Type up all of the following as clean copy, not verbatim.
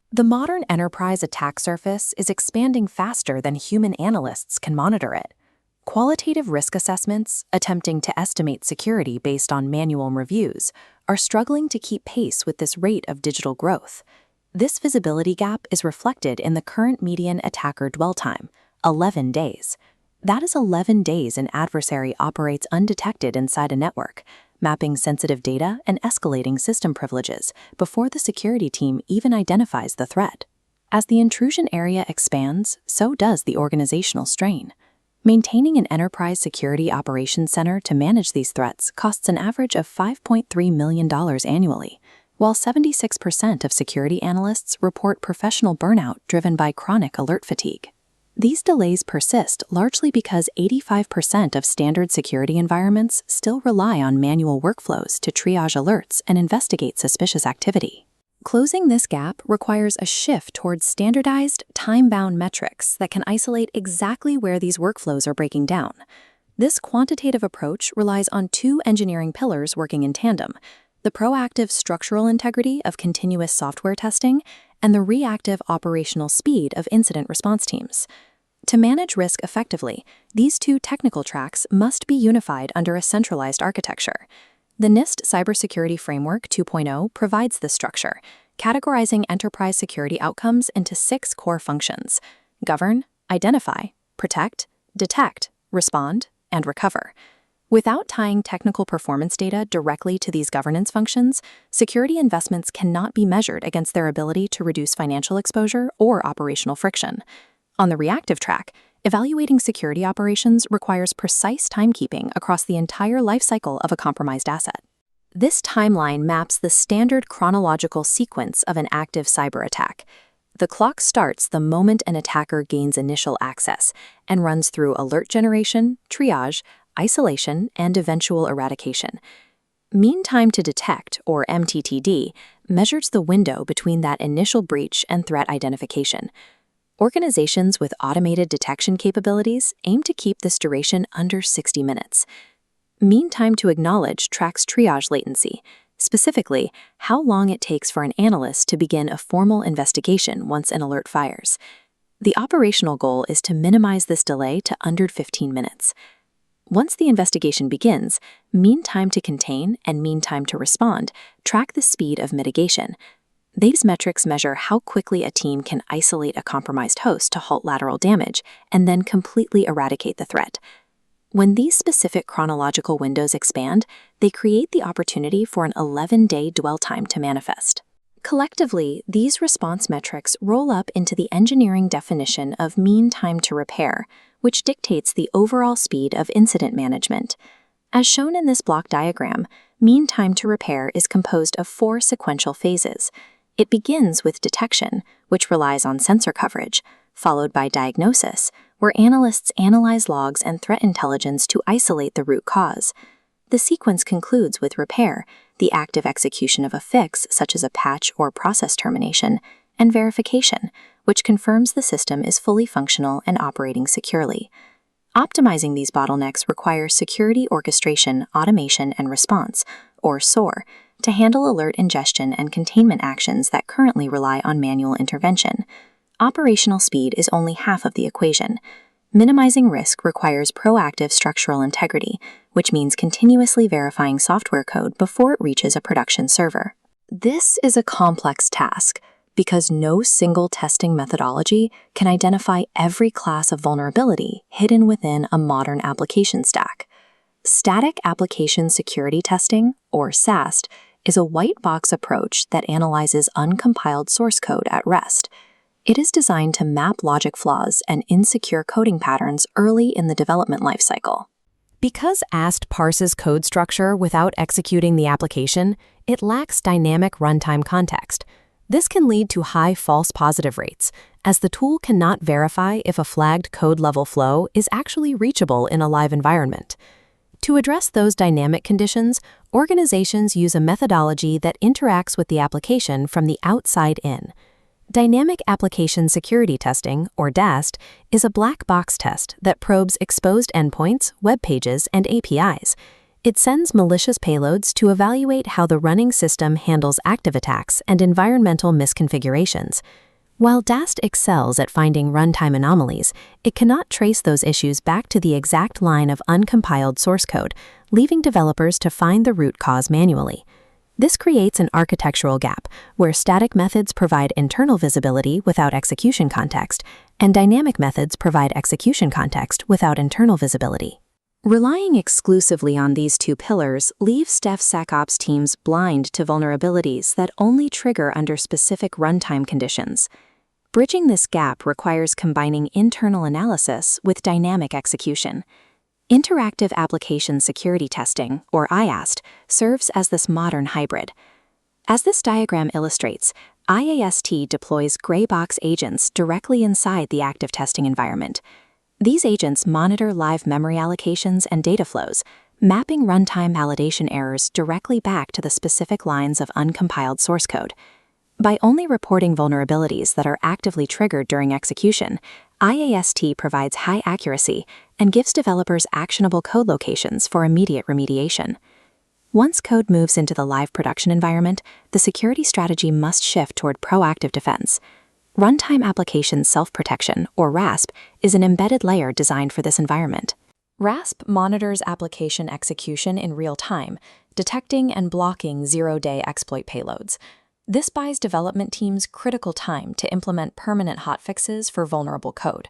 The modern enterprise attack surface is expanding faster than human analysts can monitor it. Qualitative risk assessments, attempting to estimate security based on manual reviews, are struggling to keep pace with this rate of digital growth. This visibility gap is reflected in the current median attacker dwell time, 11 days. That is 11 days an adversary operates undetected inside a network, mapping sensitive data and escalating system privileges before the security team even identifies the threat. As the intrusion area expands, so does the organizational strain. Maintaining an enterprise security operations center to manage these threats costs an average of $5.3 million annually, while 76% of security analysts report professional burnout driven by chronic alert fatigue. These delays persist largely because 85% of standard security environments still rely on manual workflows to triage alerts and investigate suspicious activity. Closing this gap requires a shift towards standardized, time-bound metrics that can isolate exactly where these workflows are breaking down. This quantitative approach relies on two engineering pillars working in tandem: the proactive structural integrity of continuous software testing and the reactive operational speed of incident response teams. To manage risk effectively, these two technical tracks must be unified under a centralized architecture. The NIST Cybersecurity Framework 2.0 provides this structure, categorizing enterprise security outcomes into 6 core functions: govern, identify, protect, detect, respond, and recover. Without tying technical performance data directly to these governance functions, security investments cannot be measured against their ability to reduce financial exposure or operational friction. On the reactive track, evaluating security operations requires precise timekeeping across the entire lifecycle of a compromised asset. This timeline maps the standard chronological sequence of an active cyber attack. The clock starts the moment an attacker gains initial access and runs through alert generation, triage, isolation, and eventual eradication. Mean time to detect, or MTTD, measures the window between that initial breach and threat identification. Organizations with automated detection capabilities aim to keep this duration under 60 minutes. Mean time to acknowledge tracks triage latency, specifically how long it takes for an analyst to begin a formal investigation once an alert fires. The operational goal is to minimize this delay to under 15 minutes. Once the investigation begins, mean time to contain and mean time to respond track the speed of mitigation. These metrics measure how quickly a team can isolate a compromised host to halt lateral damage and then completely eradicate the threat. When these specific chronological windows expand, they create the opportunity for an 11-day dwell time to manifest. Collectively, these response metrics roll up into the engineering definition of mean time to repair, which dictates the overall speed of incident management. As shown in this block diagram, mean time to repair is composed of 4 sequential phases. It begins with detection, which relies on sensor coverage, followed by diagnosis, where analysts analyze logs and threat intelligence to isolate the root cause. The sequence concludes with repair, the active execution of a fix such as a patch or process termination, and verification, which confirms the system is fully functional and operating securely. Optimizing these bottlenecks requires security orchestration, automation, and response, or SOAR, to handle alert ingestion and containment actions that currently rely on manual intervention. Operational speed is only half of the equation. Minimizing risk requires proactive structural integrity, which means continuously verifying software code before it reaches a production server. This is a complex task because no single testing methodology can identify every class of vulnerability hidden within a modern application stack. Static Application Security Testing, or SAST, is a white box approach that analyzes uncompiled source code at rest. It is designed to map logic flaws and insecure coding patterns early in the development lifecycle. Because AST parses code structure without executing the application, it lacks dynamic runtime context. This can lead to high false positive rates, as the tool cannot verify if a flagged code-level flow is actually reachable in a live environment. To address those dynamic conditions, organizations use a methodology that interacts with the application from the outside in. Dynamic Application Security Testing, or DAST, is a black box test that probes exposed endpoints, web pages, and APIs. It sends malicious payloads to evaluate how the running system handles active attacks and environmental misconfigurations. While DAST excels at finding runtime anomalies, it cannot trace those issues back to the exact line of uncompiled source code, leaving developers to find the root cause manually. This creates an architectural gap where static methods provide internal visibility without execution context, and dynamic methods provide execution context without internal visibility. Relying exclusively on these two pillars leaves DevSecOps teams blind to vulnerabilities that only trigger under specific runtime conditions. Bridging this gap requires combining internal analysis with dynamic execution. Interactive Application Security Testing, or IAST, serves as this modern hybrid. As this diagram illustrates, IAST deploys gray box agents directly inside the active testing environment. These agents monitor live memory allocations and data flows, mapping runtime validation errors directly back to the specific lines of uncompiled source code. By only reporting vulnerabilities that are actively triggered during execution, IAST provides high accuracy and gives developers actionable code locations for immediate remediation. Once code moves into the live production environment, the security strategy must shift toward proactive defense. Runtime Application Self-Protection, or RASP, is an embedded layer designed for this environment. RASP monitors application execution in real time, detecting and blocking zero-day exploit payloads. This buys development teams critical time to implement permanent hotfixes for vulnerable code.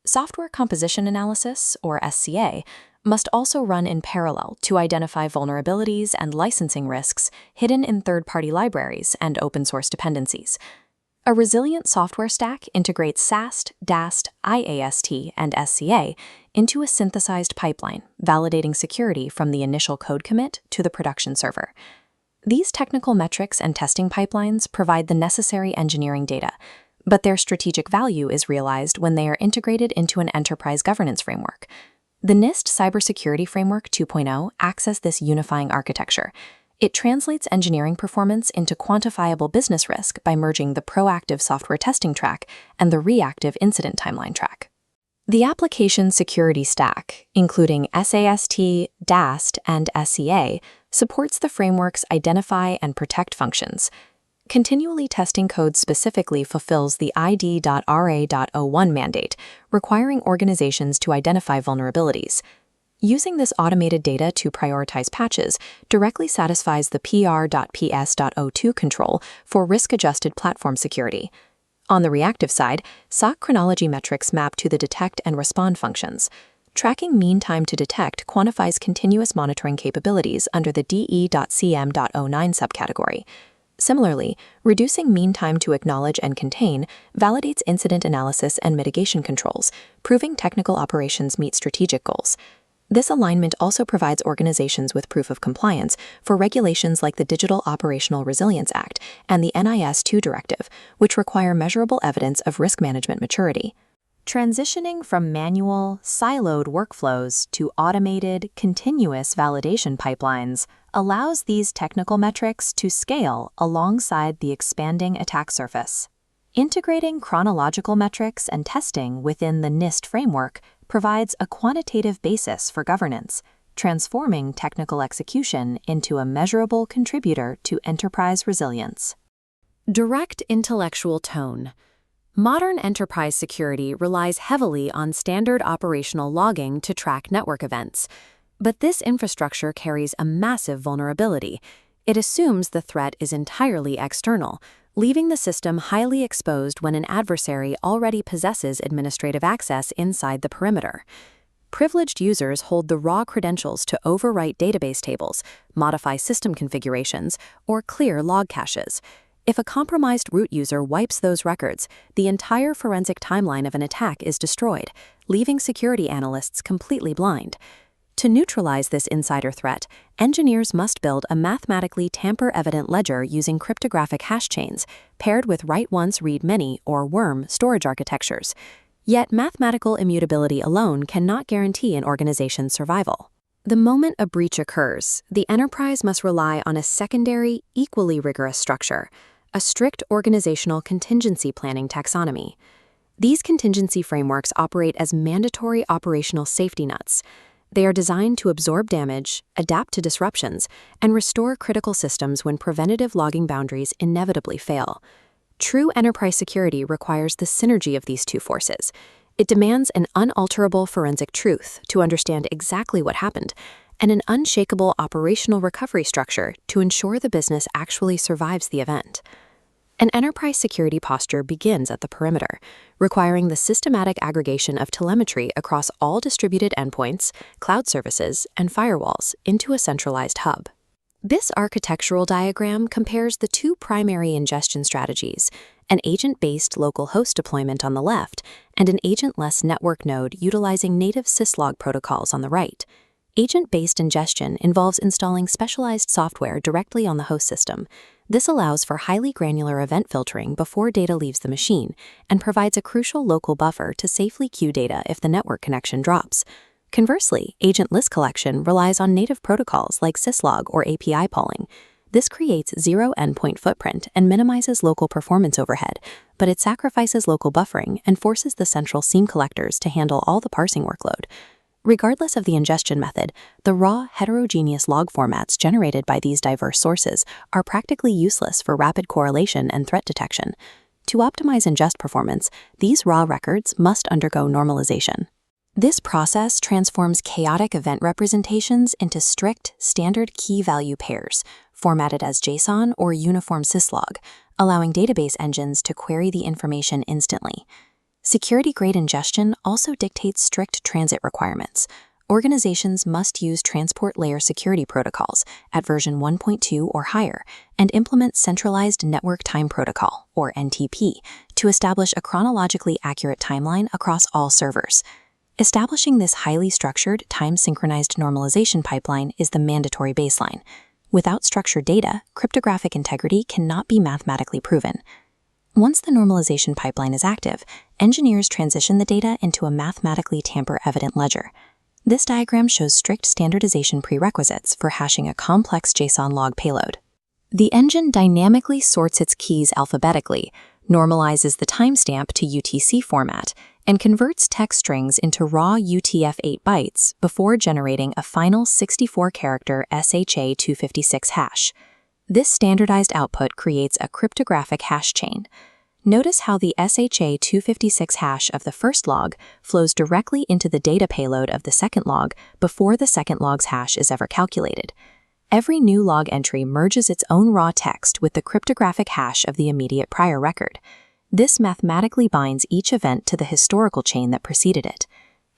Software composition analysis, or SCA, must also run in parallel to identify vulnerabilities and licensing risks hidden in third-party libraries and open-source dependencies. A resilient software stack integrates SAST, DAST, IAST, and SCA into a synthesized pipeline, validating security from the initial code commit to the production server. These technical metrics and testing pipelines provide the necessary engineering data, but their strategic value is realized when they are integrated into an enterprise governance framework. The NIST Cybersecurity Framework 2.0 acts as this unifying architecture. It translates engineering performance into quantifiable business risk by merging the proactive software testing track and the reactive incident timeline track. The application security stack, including SAST, DAST, and SCA, supports the framework's identify and protect functions. Continually testing code specifically fulfills the ID.RA.01 mandate, requiring organizations to identify vulnerabilities. Using this automated data to prioritize patches directly satisfies the PR.PS.02 control for risk-adjusted platform security. On the reactive side, SOC chronology metrics map to the detect and respond functions. Tracking mean time to detect quantifies continuous monitoring capabilities under the DE.CM.09 subcategory. Similarly, reducing mean time to acknowledge and contain validates incident analysis and mitigation controls, proving technical operations meet strategic goals. This alignment also provides organizations with proof of compliance for regulations like the Digital Operational Resilience Act and the NIST directive, which require measurable evidence of risk management maturity. Transitioning from manual, siloed workflows to automated, continuous validation pipelines allows these technical metrics to scale alongside the expanding attack surface. Integrating chronological metrics and testing within the NIST framework provides a quantitative basis for governance, transforming technical execution into a measurable contributor to enterprise resilience. Direct intellectual tone. Modern enterprise security relies heavily on standard operational logging to track network events. But this infrastructure carries a massive vulnerability. It assumes the threat is entirely external, leaving the system highly exposed when an adversary already possesses administrative access inside the perimeter. Privileged users hold the raw credentials to overwrite database tables, modify system configurations, or clear log caches. If a compromised root user wipes those records, the entire forensic timeline of an attack is destroyed, leaving security analysts completely blind. To neutralize this insider threat, engineers must build a mathematically tamper-evident ledger using cryptographic hash chains, paired with write-once, read-many, or worm storage architectures. Yet mathematical immutability alone cannot guarantee an organization's survival. The moment a breach occurs, the enterprise must rely on a secondary, equally rigorous structure, a strict organizational contingency planning taxonomy. These contingency frameworks operate as mandatory operational safety nets. They are designed to absorb damage, adapt to disruptions, and restore critical systems when preventative logging boundaries inevitably fail. True enterprise security requires the synergy of these two forces. It demands an unalterable forensic truth to understand exactly what happened, and an unshakable operational recovery structure to ensure the business actually survives the event. An enterprise security posture begins at the perimeter, requiring the systematic aggregation of telemetry across all distributed endpoints, cloud services, and firewalls into a centralized hub. This architectural diagram compares the two primary ingestion strategies, an agent-based local host deployment on the left and an agentless network node utilizing native syslog protocols on the right. Agent-based ingestion involves installing specialized software directly on the host system. This allows for highly granular event filtering before data leaves the machine and provides a crucial local buffer to safely queue data if the network connection drops. Conversely, agent-less collection relies on native protocols like syslog or API polling. This creates zero endpoint footprint and minimizes local performance overhead, but it sacrifices local buffering and forces the central SIEM collectors to handle all the parsing workload. Regardless of the ingestion method, the raw, heterogeneous log formats generated by these diverse sources are practically useless for rapid correlation and threat detection. To optimize ingest performance, these raw records must undergo normalization. This process transforms chaotic event representations into strict, standard key-value pairs, formatted as JSON or uniform syslog, allowing database engines to query the information instantly. Security-grade ingestion also dictates strict transit requirements. Organizations must use transport layer security protocols at version 1.2 or higher and implement centralized network time protocol, or NTP, to establish a chronologically accurate timeline across all servers. Establishing this highly structured, time-synchronized normalization pipeline is the mandatory baseline. Without structured data, cryptographic integrity cannot be mathematically proven. Once the normalization pipeline is active, engineers transition the data into a mathematically tamper-evident ledger. This diagram shows strict standardization prerequisites for hashing a complex JSON log payload. The engine dynamically sorts its keys alphabetically, normalizes the timestamp to UTC format, and converts text strings into raw UTF-8 bytes before generating a final 64-character SHA-256 hash. This standardized output creates a cryptographic hash chain. Notice how the SHA-256 hash of the first log flows directly into the data payload of the second log before the second log's hash is ever calculated. Every new log entry merges its own raw text with the cryptographic hash of the immediate prior record. This mathematically binds each event to the historical chain that preceded it.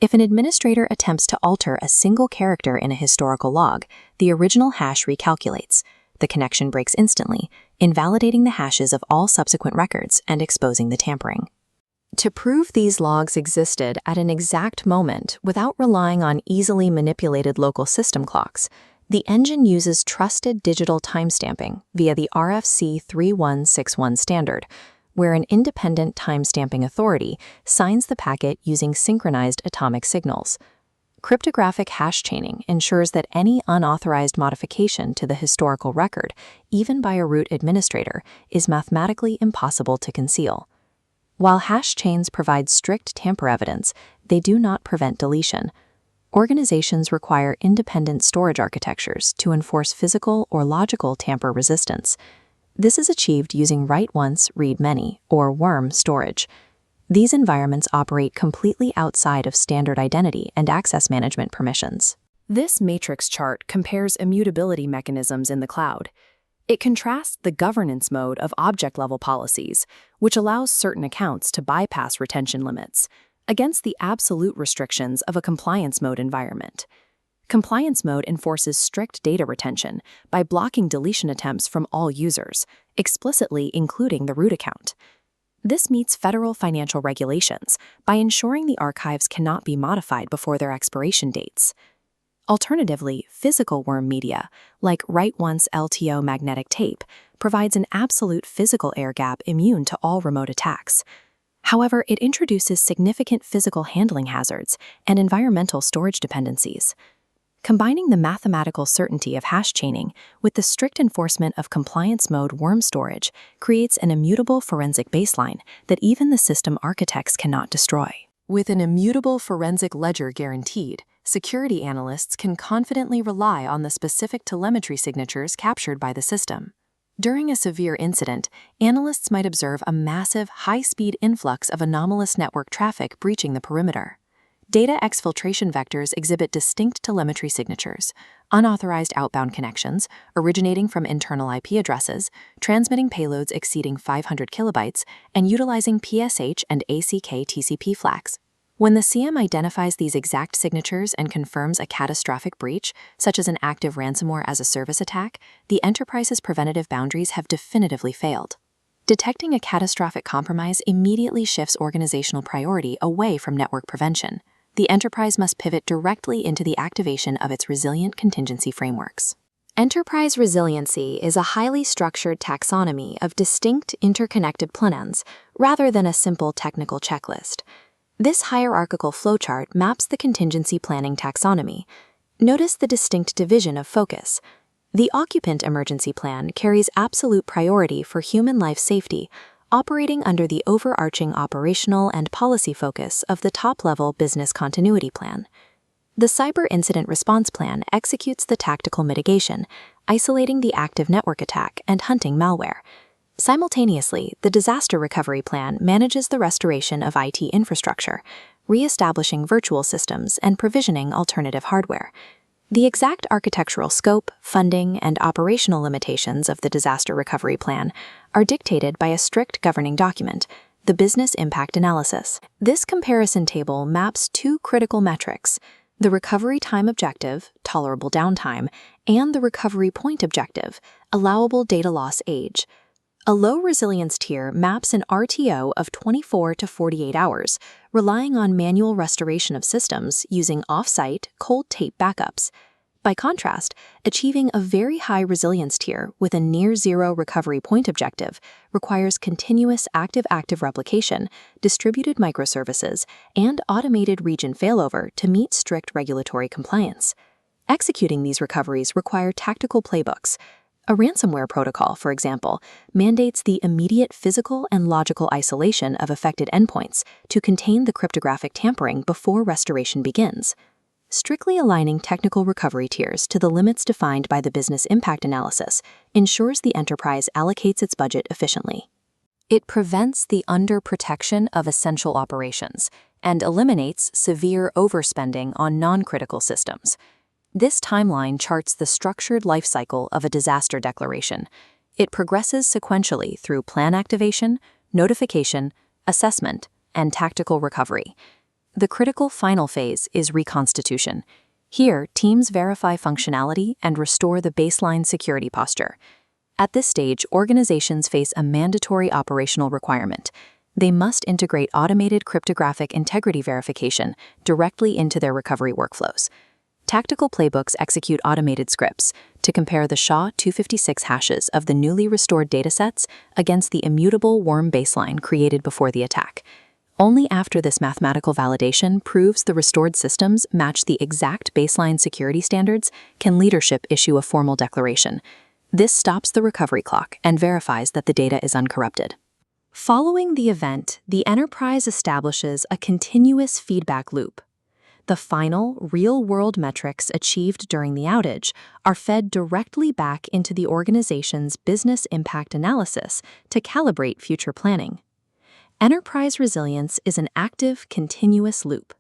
If an administrator attempts to alter a single character in a historical log, the original hash recalculates. The connection breaks instantly, invalidating the hashes of all subsequent records and exposing the tampering. To prove these logs existed at an exact moment without relying on easily manipulated local system clocks, the engine uses trusted digital timestamping via the RFC 3161 standard, where an independent timestamping authority signs the packet using synchronized atomic signals. Cryptographic hash chaining ensures that any unauthorized modification to the historical record, even by a root administrator, is mathematically impossible to conceal. While hash chains provide strict tamper evidence, they do not prevent deletion. Organizations require independent storage architectures to enforce physical or logical tamper resistance. This is achieved using write once, read many, or worm storage. These environments operate completely outside of standard identity and access management permissions. This matrix chart compares immutability mechanisms in the cloud. It contrasts the governance mode of object-level policies, which allows certain accounts to bypass retention limits, against the absolute restrictions of a compliance mode environment. Compliance mode enforces strict data retention by blocking deletion attempts from all users, explicitly including the root account. This meets federal financial regulations by ensuring the archives cannot be modified before their expiration dates. Alternatively, physical worm media, like write-once LTO magnetic tape, provides an absolute physical air gap immune to all remote attacks. However, it introduces significant physical handling hazards and environmental storage dependencies. Combining the mathematical certainty of hash chaining with the strict enforcement of compliance mode worm storage creates an immutable forensic baseline that even the system architects cannot destroy. With an immutable forensic ledger guaranteed, security analysts can confidently rely on the specific telemetry signatures captured by the system. During a severe incident, analysts might observe a massive, high-speed influx of anomalous network traffic breaching the perimeter. Data exfiltration vectors exhibit distinct telemetry signatures, unauthorized outbound connections originating from internal IP addresses, transmitting payloads exceeding 500 kilobytes, and utilizing PSH and ACK TCP flags. When the CM identifies these exact signatures and confirms a catastrophic breach, such as an active ransomware as a service attack, the enterprise's preventative boundaries have definitively failed. Detecting a catastrophic compromise immediately shifts organizational priority away from network prevention. The enterprise must pivot directly into the activation of its resilient contingency frameworks. Enterprise resiliency is a highly structured taxonomy of distinct interconnected plans rather than a simple technical checklist. This hierarchical flowchart maps the contingency planning taxonomy. Notice the distinct division of focus. The occupant emergency plan carries absolute priority for human life safety, operating under the overarching operational and policy focus of the top-level business continuity plan. The cyber incident response plan executes the tactical mitigation, isolating the active network attack and hunting malware. Simultaneously, the disaster recovery plan manages the restoration of IT infrastructure, re-establishing virtual systems and provisioning alternative hardware. The exact architectural scope, funding, and operational limitations of the disaster recovery plan are dictated by a strict governing document, the Business Impact Analysis. This comparison table maps two critical metrics: the recovery time objective, tolerable downtime, and the recovery point objective, allowable data loss age. A low resilience tier maps an RTO of 24 to 48 hours, relying on manual restoration of systems using off-site, cold tape backups. By contrast, achieving a very high resilience tier with a near-zero recovery point objective requires continuous active-active replication, distributed microservices, and automated region failover to meet strict regulatory compliance. Executing these recoveries require tactical playbooks. A ransomware protocol, for example, mandates the immediate physical and logical isolation of affected endpoints to contain the cryptographic tampering before restoration begins. Strictly aligning technical recovery tiers to the limits defined by the Business Impact Analysis ensures the enterprise allocates its budget efficiently. It prevents the underprotection of essential operations and eliminates severe overspending on non-critical systems. This timeline charts the structured lifecycle of a disaster declaration. It progresses sequentially through plan activation, notification, assessment, and tactical recovery. The critical final phase is reconstitution. Here, teams verify functionality and restore the baseline security posture. At this stage, organizations face a mandatory operational requirement. They must integrate automated cryptographic integrity verification directly into their recovery workflows. Tactical playbooks execute automated scripts to compare the SHA-256 hashes of the newly restored datasets against the immutable worm baseline created before the attack. Only after this mathematical validation proves the restored systems match the exact baseline security standards can leadership issue a formal declaration. This stops the recovery clock and verifies that the data is uncorrupted. Following the event, the enterprise establishes a continuous feedback loop. The final, real-world metrics achieved during the outage are fed directly back into the organization's business impact analysis to calibrate future planning. Enterprise resilience is an active, continuous loop.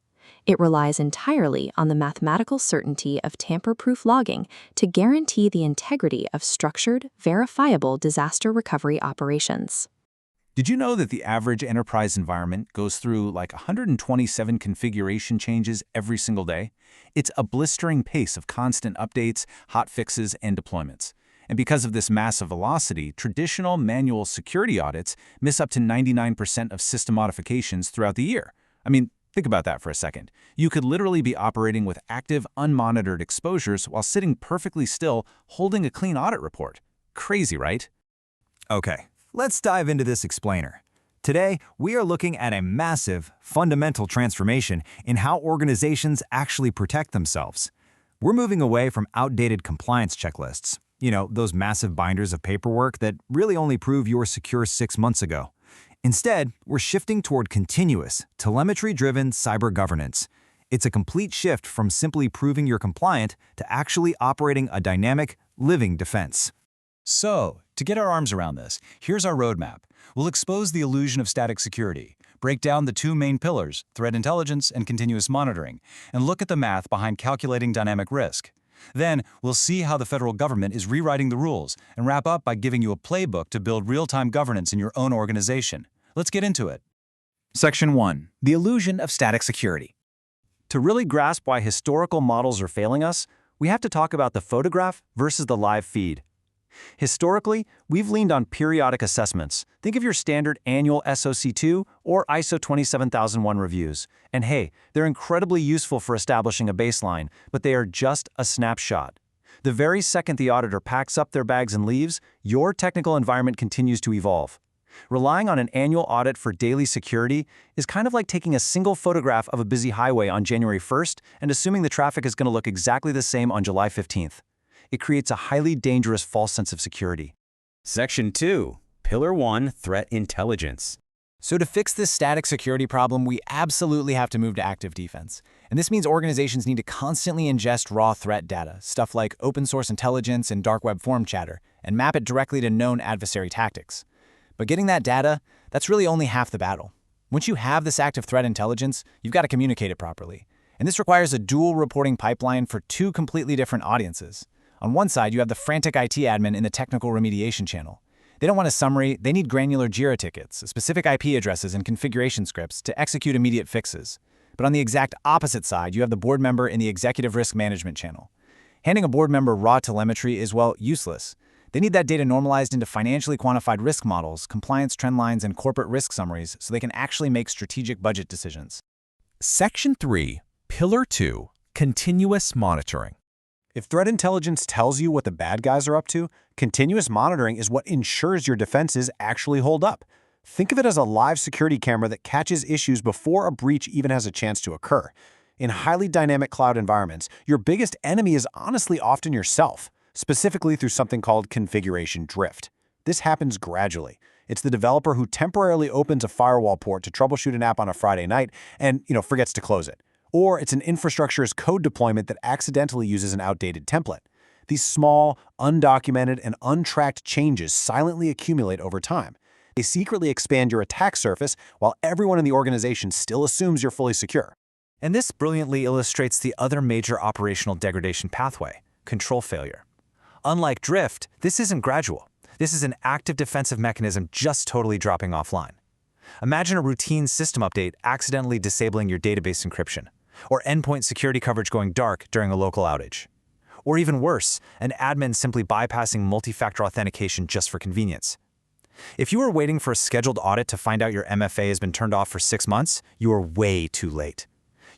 It relies entirely on the mathematical certainty of tamper-proof logging to guarantee the integrity of structured, verifiable disaster recovery operations. Did you know that the average enterprise environment goes through like 127 configuration changes every single day? It's a blistering pace of constant updates, hot fixes, and deployments. And because of this massive velocity, traditional manual security audits miss up to 99% of system modifications throughout the year. I mean, think about that for a second. You could literally be operating with active, unmonitored exposures while sitting perfectly still, holding a clean audit report. Crazy, right? Okay. Let's dive into this explainer. Today, we are looking at a massive, fundamental transformation in how organizations actually protect themselves. We're moving away from outdated compliance checklists, those massive binders of paperwork that really only prove you were secure 6 months ago. Instead, we're shifting toward continuous, telemetry-driven cyber governance. It's a complete shift from simply proving you're compliant to actually operating a dynamic, living defense. So, to get our arms around this, here's our roadmap. We'll expose the illusion of static security, break down the two main pillars, threat intelligence and continuous monitoring, and look at the math behind calculating dynamic risk. Then, we'll see how the federal government is rewriting the rules, and wrap up by giving you a playbook to build real-time governance in your own organization. Let's get into it. Section 1. The illusion of static security. To really grasp why historical models are failing us, we have to talk about the photograph versus the live feed. Historically, we've leaned on periodic assessments. Think of your standard annual SOC2 or ISO 27001 reviews. And hey, they're incredibly useful for establishing a baseline, but they are just a snapshot. The very second the auditor packs up their bags and leaves, your technical environment continues to evolve. Relying on an annual audit for daily security is kind of like taking a single photograph of a busy highway on January 1st and assuming the traffic is going to look exactly the same on July 15th. It creates a highly dangerous false sense of security. Section 2. Pillar 1. Threat Intelligence. So to fix this static security problem, we absolutely have to move to active defense. And this means organizations need to constantly ingest raw threat data, stuff like open source intelligence and dark web forum chatter, and map it directly to known adversary tactics. But getting that data, that's really only half the battle. Once you have this active threat intelligence, you've got to communicate it properly. And this requires a dual reporting pipeline for two completely different audiences. On one side, you have the frantic IT admin in the technical remediation channel. They don't want a summary, they need granular JIRA tickets, specific IP addresses, and configuration scripts to execute immediate fixes. But on the exact opposite side, you have the board member in the executive risk management channel. Handing a board member raw telemetry is, well, useless. They need that data normalized into financially quantified risk models, compliance trend lines, and corporate risk summaries so they can actually make strategic budget decisions. Section 3. Pillar 2. Continuous monitoring. If threat intelligence tells you what the bad guys are up to, continuous monitoring is what ensures your defenses actually hold up. Think of it as a live security camera that catches issues before a breach even has a chance to occur. In highly dynamic cloud environments, your biggest enemy is honestly often yourself, specifically through something called configuration drift. This happens gradually. It's the developer who temporarily opens a firewall port to troubleshoot an app on a Friday night and, forgets to close it. Or it's an infrastructure as code deployment that accidentally uses an outdated template. These small, undocumented, and untracked changes silently accumulate over time. They secretly expand your attack surface while everyone in the organization still assumes you're fully secure. And this brilliantly illustrates the other major operational degradation pathway, control failure. Unlike drift, this isn't gradual. This is an active defensive mechanism just totally dropping offline. Imagine a routine system update accidentally disabling your database encryption, or endpoint security coverage going dark during a local outage. Or even worse, an admin simply bypassing multi-factor authentication just for convenience. If you are waiting for a scheduled audit to find out your MFA has been turned off for 6 months, you are way too late.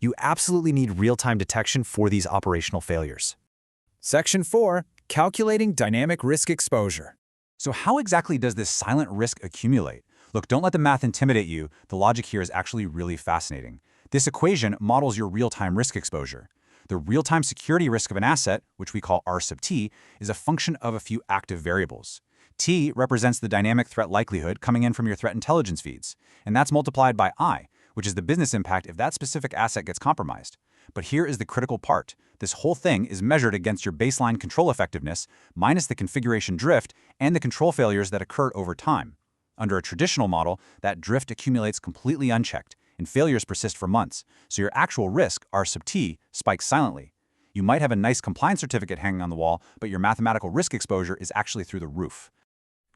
You absolutely need real-time detection for these operational failures. Section 4. Calculating dynamic risk exposure. So how exactly does this silent risk accumulate? Look, don't let the math intimidate you. The logic here is actually really fascinating. This equation models your real-time risk exposure. The real-time security risk of an asset, which we call R sub T, is a function of a few active variables. T represents the dynamic threat likelihood coming in from your threat intelligence feeds, and that's multiplied by I, which is the business impact if that specific asset gets compromised. But here is the critical part. This whole thing is measured against your baseline control effectiveness minus the configuration drift and the control failures that occurred over time. Under a traditional model, that drift accumulates completely unchecked, and failures persist for months, so your actual risk, R sub T, spikes silently. You might have a nice compliance certificate hanging on the wall, but your mathematical risk exposure is actually through the roof.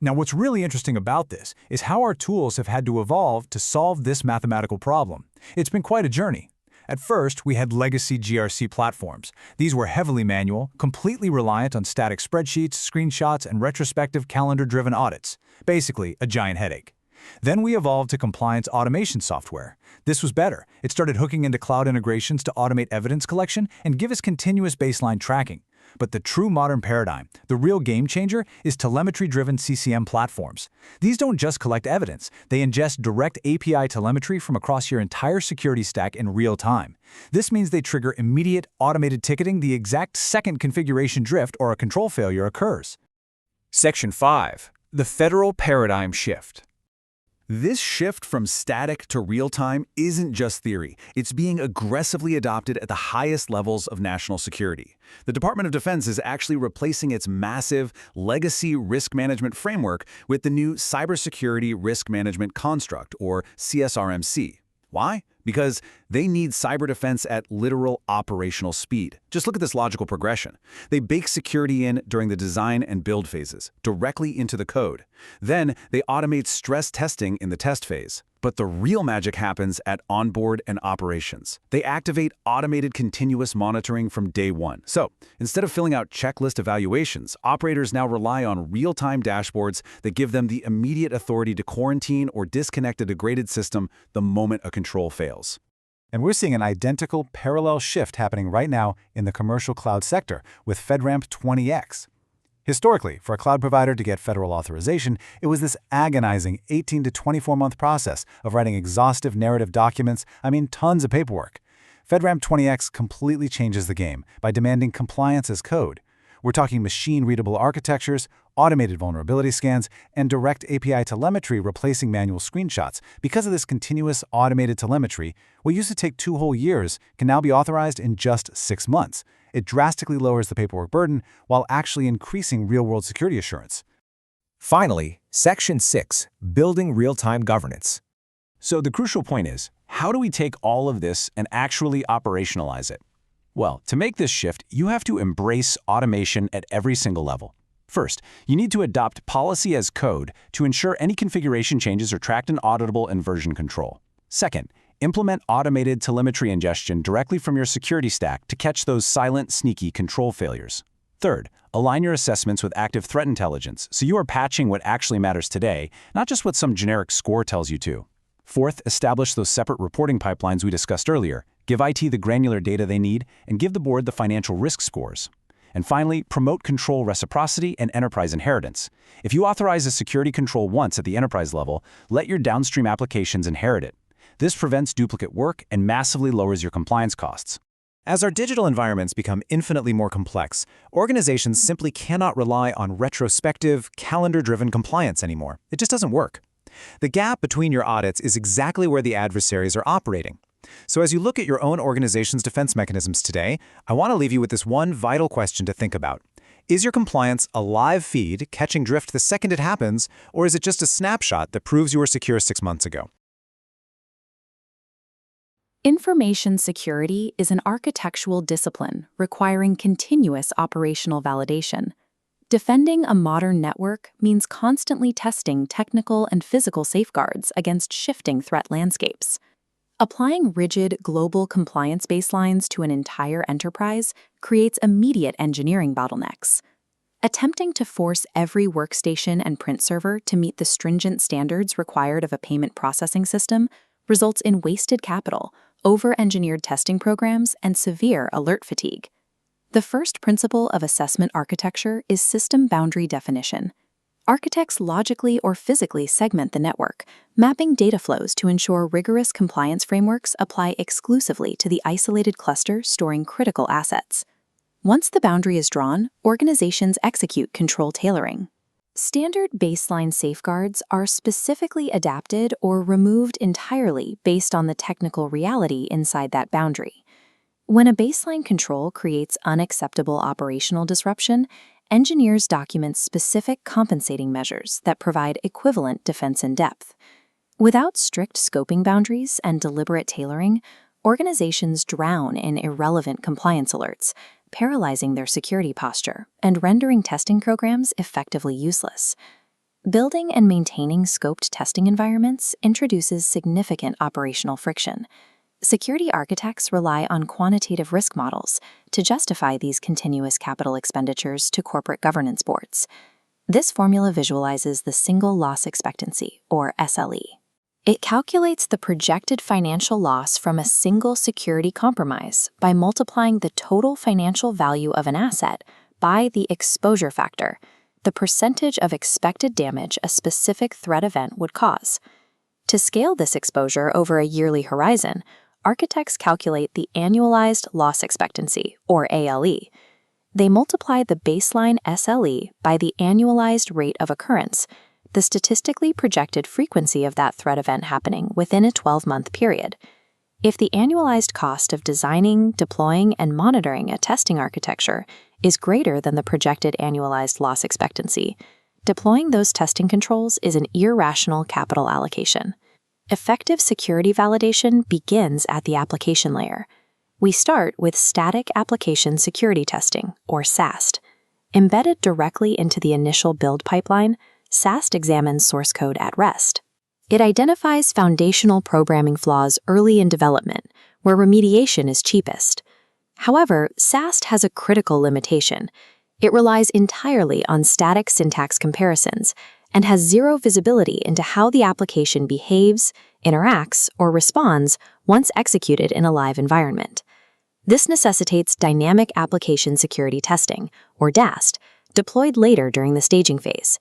Now, what's really interesting about this is how our tools have had to evolve to solve this mathematical problem. It's been quite a journey. At first, we had legacy GRC platforms. These were heavily manual, completely reliant on static spreadsheets, screenshots, and retrospective calendar-driven audits. Basically, a giant headache. Then we evolved to compliance automation software. This was better. It started hooking into cloud integrations to automate evidence collection and give us continuous baseline tracking. But the true modern paradigm, the real game changer, is telemetry-driven CCM platforms. These don't just collect evidence. They ingest direct API telemetry from across your entire security stack in real time. This means they trigger immediate automated ticketing the exact second configuration drift or a control failure occurs. Section 5. The federal paradigm shift. This shift from static to real-time isn't just theory. It's being aggressively adopted at the highest levels of national security. The Department of Defense is actually replacing its massive legacy risk management framework with the new Cybersecurity Risk Management Construct, or CSRMC. Why? Because they need cyber defense at literal operational speed. Just look at this logical progression. They bake security in during the design and build phases, directly into the code. Then they automate stress testing in the test phase. But the real magic happens at onboard and operations. They activate automated continuous monitoring from day one. So, instead of filling out checklist evaluations, operators now rely on real-time dashboards that give them the immediate authority to quarantine or disconnect a degraded system the moment a control fails. And we're seeing an identical parallel shift happening right now in the commercial cloud sector with FedRAMP 20X. Historically, for a cloud provider to get federal authorization, it was this agonizing 18 to 24-month process of writing exhaustive narrative documents, tons of paperwork. FedRAMP 20X completely changes the game by demanding compliance as code. We're talking machine-readable architectures, automated vulnerability scans, and direct API telemetry replacing manual screenshots. Because of this continuous automated telemetry, what used to take 2 whole years can now be authorized in just 6 months. It drastically lowers the paperwork burden while actually increasing real-world security assurance. Finally, Section 6, Building Real-Time Governance. So the crucial point is, how do we take all of this and actually operationalize it? Well, to make this shift, you have to embrace automation at every single level. First, you need to adopt policy as code to ensure any configuration changes are tracked and auditable in version control. Second, implement automated telemetry ingestion directly from your security stack to catch those silent, sneaky control failures. Third, align your assessments with active threat intelligence so you are patching what actually matters today, not just what some generic score tells you to. Fourth, establish those separate reporting pipelines we discussed earlier. Give IT the granular data they need, and give the board the financial risk scores. And finally, promote control reciprocity and enterprise inheritance. If you authorize a security control once at the enterprise level, let your downstream applications inherit it. This prevents duplicate work and massively lowers your compliance costs. As our digital environments become infinitely more complex, organizations simply cannot rely on retrospective, calendar-driven compliance anymore. It just doesn't work. The gap between your audits is exactly where the adversaries are operating. So as you look at your own organization's defense mechanisms today, I want to leave you with this one vital question to think about. Is your compliance a live feed catching drift the second it happens, or is it just a snapshot that proves you were secure 6 months ago? Information security is an architectural discipline requiring continuous operational validation. Defending a modern network means constantly testing technical and physical safeguards against shifting threat landscapes. Applying rigid global compliance baselines to an entire enterprise creates immediate engineering bottlenecks. Attempting to force every workstation and print server to meet the stringent standards required of a payment processing system results in wasted capital, over-engineered testing programs, and severe alert fatigue. The first principle of assessment architecture is system boundary definition. Architects logically or physically segment the network, mapping data flows to ensure rigorous compliance frameworks apply exclusively to the isolated cluster storing critical assets. Once the boundary is drawn, organizations execute control tailoring. Standard baseline safeguards are specifically adapted or removed entirely based on the technical reality inside that boundary. When a baseline control creates unacceptable operational disruption, engineers document specific compensating measures that provide equivalent defense in depth. Without strict scoping boundaries and deliberate tailoring, organizations drown in irrelevant compliance alerts, paralyzing their security posture and rendering testing programs effectively useless. Building and maintaining scoped testing environments introduces significant operational friction. Security architects rely on quantitative risk models to justify these continuous capital expenditures to corporate governance boards. This formula visualizes the single loss expectancy, or SLE. It calculates the projected financial loss from a single security compromise by multiplying the total financial value of an asset by the exposure factor, the percentage of expected damage a specific threat event would cause. To scale this exposure over a yearly horizon, architects calculate the annualized loss expectancy, or ALE. They multiply the baseline SLE by the annualized rate of occurrence, the statistically projected frequency of that threat event happening within a 12-month period. If the annualized cost of designing, deploying, and monitoring a testing architecture is greater than the projected annualized loss expectancy, deploying those testing controls is an irrational capital allocation. Effective security validation begins at the application layer. We start with static application security testing, or SAST. Embedded directly into the initial build pipeline, SAST examines source code at rest. It identifies foundational programming flaws early in development, where remediation is cheapest. However, SAST has a critical limitation. It relies entirely on static syntax comparisons and has zero visibility into how the application behaves, interacts, or responds once executed in a live environment. This necessitates dynamic application security testing, or DAST, deployed later during the staging phase.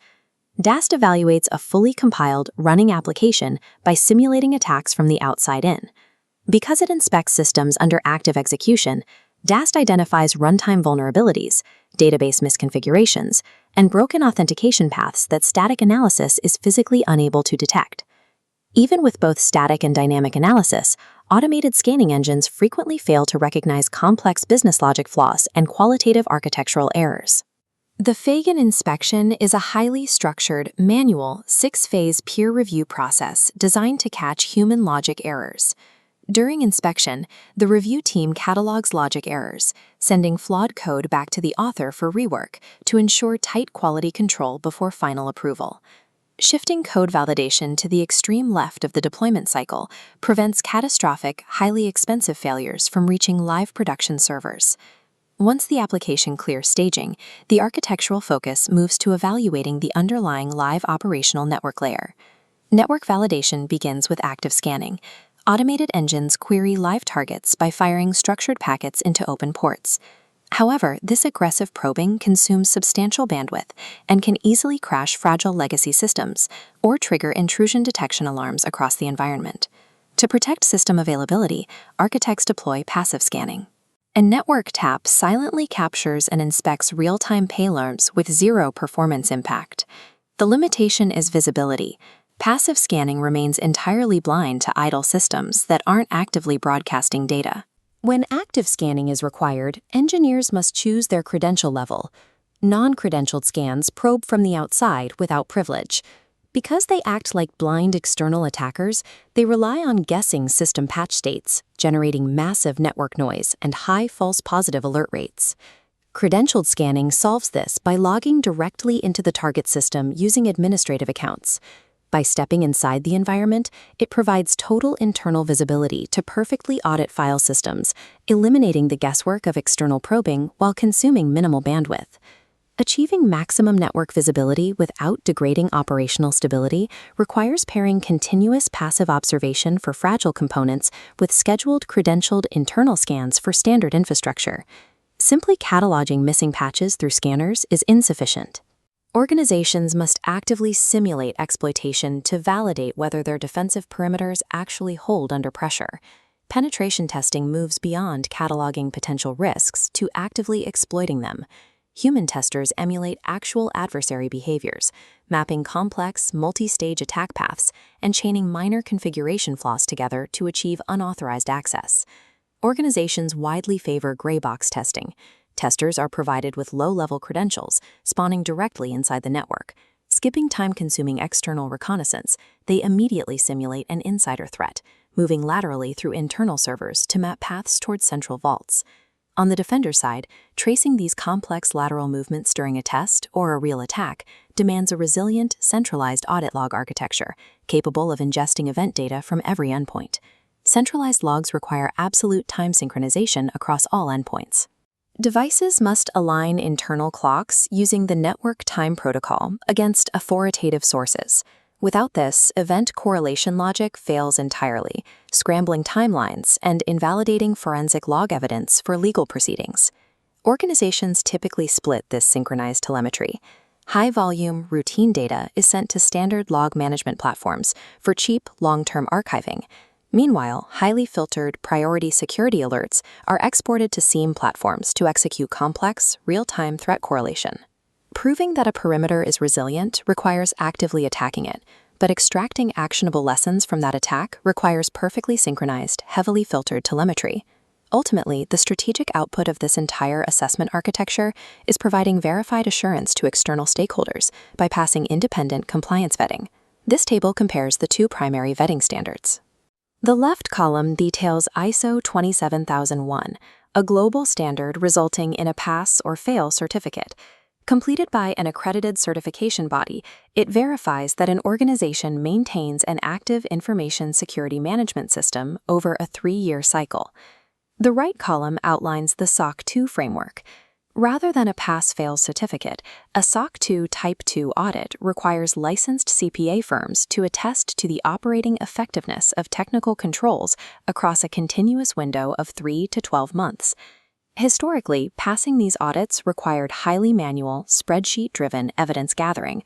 DAST evaluates a fully compiled, running application by simulating attacks from the outside in. Because it inspects systems under active execution, DAST identifies runtime vulnerabilities, database misconfigurations, and broken authentication paths that static analysis is physically unable to detect. Even with both static and dynamic analysis, automated scanning engines frequently fail to recognize complex business logic flaws and qualitative architectural errors. The Fagan inspection is a highly structured, manual, 6-phase peer review process designed to catch human logic errors. During inspection, the review team catalogs logic errors, sending flawed code back to the author for rework to ensure tight quality control before final approval. Shifting code validation to the extreme left of the deployment cycle prevents catastrophic, highly expensive failures from reaching live production servers. Once the application clears staging, the architectural focus moves to evaluating the underlying live operational network layer. Network validation begins with active scanning. Automated engines query live targets by firing structured packets into open ports. However, this aggressive probing consumes substantial bandwidth and can easily crash fragile legacy systems or trigger intrusion detection alarms across the environment. To protect system availability, architects deploy passive scanning. A network tap silently captures and inspects real-time payloads with zero performance impact. The limitation is visibility. Passive scanning remains entirely blind to idle systems that aren't actively broadcasting data. When active scanning is required, engineers must choose their credential level. Non-credentialed scans probe from the outside without privilege. Because they act like blind external attackers, they rely on guessing system patch states, generating massive network noise and high false positive alert rates. Credentialed scanning solves this by logging directly into the target system using administrative accounts. By stepping inside the environment, it provides total internal visibility to perfectly audit file systems, eliminating the guesswork of external probing while consuming minimal bandwidth. Achieving maximum network visibility without degrading operational stability requires pairing continuous passive observation for fragile components with scheduled credentialed internal scans for standard infrastructure. Simply cataloging missing patches through scanners is insufficient. Organizations must actively simulate exploitation to validate whether their defensive perimeters actually hold under pressure. Penetration testing moves beyond cataloging potential risks to actively exploiting them. Human testers emulate actual adversary behaviors, mapping complex, multi-stage attack paths and chaining minor configuration flaws together to achieve unauthorized access. Organizations widely favor gray box testing. Testers are provided with low-level credentials, spawning directly inside the network. Skipping time-consuming external reconnaissance, they immediately simulate an insider threat, moving laterally through internal servers to map paths towards central vaults. On the defender side, tracing these complex lateral movements during a test or a real attack demands a resilient, centralized audit log architecture, capable of ingesting event data from every endpoint. Centralized logs require absolute time synchronization across all endpoints. Devices must align internal clocks using the network time protocol against authoritative sources. Without this, event correlation logic fails entirely, scrambling timelines and invalidating forensic log evidence for legal proceedings. Organizations typically split this synchronized telemetry. High-volume, routine data is sent to standard log management platforms for cheap, long-term archiving. Meanwhile, highly filtered, priority security alerts are exported to SIEM platforms to execute complex, real-time threat correlation. Proving that a perimeter is resilient requires actively attacking it, but extracting actionable lessons from that attack requires perfectly synchronized, heavily filtered telemetry. Ultimately, the strategic output of this entire assessment architecture is providing verified assurance to external stakeholders by passing independent compliance vetting. This table compares the two primary vetting standards. The left column details ISO 27001, a global standard resulting in a pass or fail certificate. Completed by an accredited certification body, it verifies that an organization maintains an active information security management system over a 3-year cycle. The right column outlines the SOC 2 framework. Rather than a pass-fail certificate, a SOC 2 Type 2 audit requires licensed CPA firms to attest to the operating effectiveness of technical controls across a continuous window of 3 to 12 months. Historically, passing these audits required highly manual, spreadsheet-driven evidence gathering.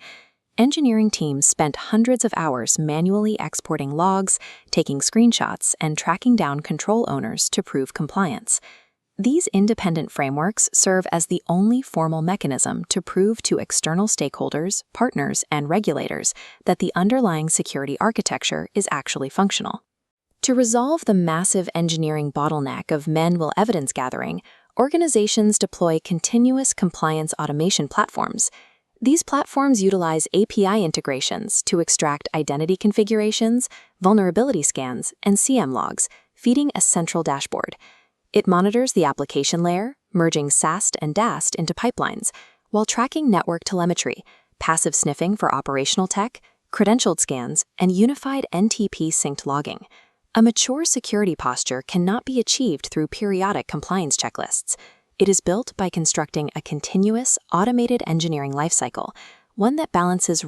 Engineering teams spent hundreds of hours manually exporting logs, taking screenshots, and tracking down control owners to prove compliance. These independent frameworks serve as the only formal mechanism to prove to external stakeholders, partners, and regulators that the underlying security architecture is actually functional. To resolve the massive engineering bottleneck of manual evidence gathering, organizations deploy continuous compliance automation platforms. These platforms utilize API integrations to extract identity configurations, vulnerability scans, and CM logs, feeding a central dashboard. It monitors the application layer, merging SAST and DAST into pipelines, while tracking network telemetry, passive sniffing for operational tech, credentialed scans, and unified NTP synced logging. A mature security posture cannot be achieved through periodic compliance checklists. It is built by constructing a continuous, automated engineering lifecycle, one that balances